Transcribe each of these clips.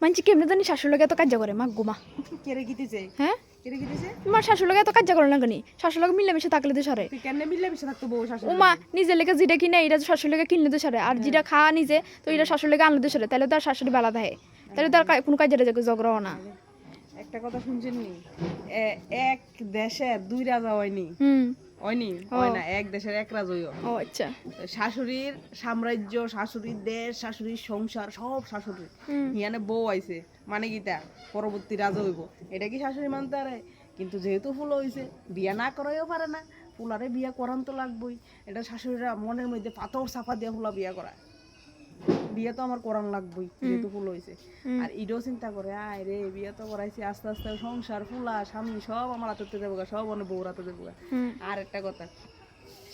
মানছি কেমনে জানি শাশুড়ি লগে এত কাজ করে মা গুমা কেড়ে গিতেছে হ্যাঁ কেড়ে গিতেছে তোমার শাশুড়ি লগে এত কাজ করে না কেনি শাশুড়ি লগে মিলেমিশে থাকলে তো সরে তুই কেমনে মিললে মিশে থাকতো বউ শাশুড়ি উমা নিজের লেগে যেটা কিনে এটা শাশুড়ি লেগে কিনলে তো সরে আর যেটা খাওয়া নিজে তো এটা শাশুড়ি লেগে আনলে তো সরে তাহলে তো আর শাশুড়ি বেলা দেয় তাহলে তো আর কোনো কাজের ঝগড়াও না একটা কথা শুনছেন নি এক দেশের দুই রাজা হয়নি হয়নি হয় না এক দেশের এক রাজা ও আচ্ছা শাশুড়ির সাম্রাজ্য শাশুড়ির দেশ শাশুড়ির সংসার সব শাশুড়ি হিয়ানে বউ আইছে মানে গীতা পরবর্তী রাজা হইব এটা কি শাশুড়ি মানতে পারে কিন্তু যেহেতু ফুল হইছে বিয়া না করাইও পারে না ফুলারে বিয়া করান তো লাগবেই এটা শাশুড়িরা মনের মধ্যে পাথর চাপা দিয়ে ফুলা বিয়া করায় বিয়ে তো আমার করান লাগবেই যেহেতু ফুল হইছে আর ইডও চিন্তা করে আয় রে বিয়ে তো করাইছি আস্তে আস্তে সংসার ফুলা স্বামী সব আমার হাতে দেবো সব অনেক বউর হাতে দেবো আর একটা কথা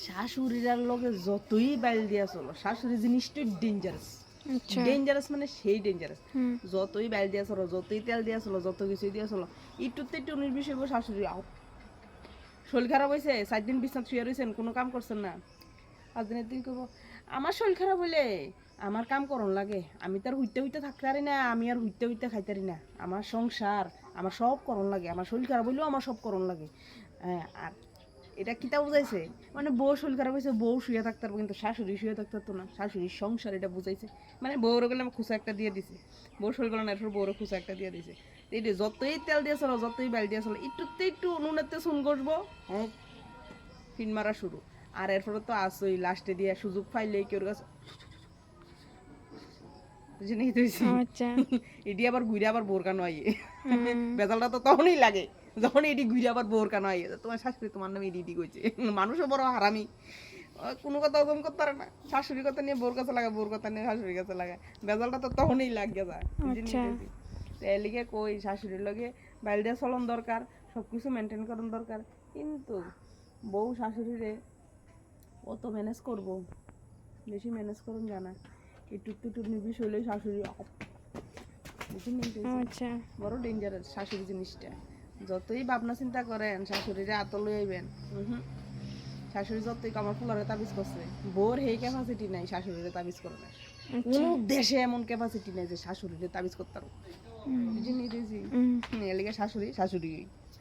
শাশুড়িরার লগে যতই বাইল দিয়া চলো শাশুড়ি জিনিসটাই ডেঞ্জারাস ডেঞ্জারাস মানে সেই ডেঞ্জারাস যতই বাইল দিয়া চলো যতই তেল দিয়া চলো যত কিছু দিয়া চলো একটুতে একটু নির্বিষ হইব শাশুড়ি আও শরীর খারাপ হয়েছে 4 দিন বিছনা শুয়ে রয়েছেন কোনো কাম করছেন না 5 দিনের দিন করবো আমার শরীর খারাপ হইলে আমার কাম করন লাগে আমি তো আর হুইতে হুইতে থাকতে পারি না আমি আর হুইতে হুইতে খাইতে পারি না আমার সংসার আমার সব করন লাগে আমার শরীর খারাপ হইলেও আমার সব করন লাগে হ্যাঁ আর এটা কিতা বুঝাইছে মানে বউ শরীর খারাপ হয়েছে বউ শুয়ে থাকতে পারবো কিন্তু শাশুড়ি শুয়ে থাকতে পারতো না শাশুড়ির সংসার এটা বুঝাইছে মানে বউর গেলে আমার খুচা একটা দিয়ে দিছে বউ শরীর গেল না এরপর বউর খুচা একটা দিয়ে দিছে এই যতই তেল দিয়ে চলো যতই বাইল দিয়ে চলো একটুতে একটু নুনেতে চুন কষবো হ্যাঁ ফিন মারা শুরু আর এরপরে তো আসোই লাস্টে দিয়ে সুযোগ পাইলে কেউ কাছে আচ্ছা এটি আবার ঘুরে আবার বোর কানো আইয়ে বেজালটা তো তখনই লাগে যখন এটি ঘুরে আবার বোর কানো আইয়ে তোমার শাশুড়ি তোমার নামে এটি কইছে মানুষও বড় হারামি কোনো কথা ওজন করতে পারে না শাশুড়ির কথা নিয়ে বোর কাছে লাগে বোর কথা নিয়ে শাশুড়ির কাছে লাগে বেজালটা তো তখনই লাগে যায় এলিগে কই শাশুড়ির লগে বাইল দিয়ে চলন দরকার সবকিছু মেনটেন করন দরকার কিন্তু বউ শাশুড়িরে কত ম্যানেজ করবো বেশি ম্যানেজ করুন জানা একটু একটু নির্বিষ হইলে শাশুড়ি আচ্ছা বড় ডেঞ্জারাস শাশুড়ি জিনিসটা যতই ভাবনা চিন্তা করেন শাশুড়িরে আতল লইবেন শাশুড়ি যতই কামার ফুলারে তাবিজ করছে বোর সেই ক্যাপাসিটি নাই শাশুড়িরে তাবিজ করে না কোনো দেশে এমন ক্যাপাসিটি নাই যে শাশুড়িরে তাবিজ করতে পারো শাশুড়ি শাশুড়ি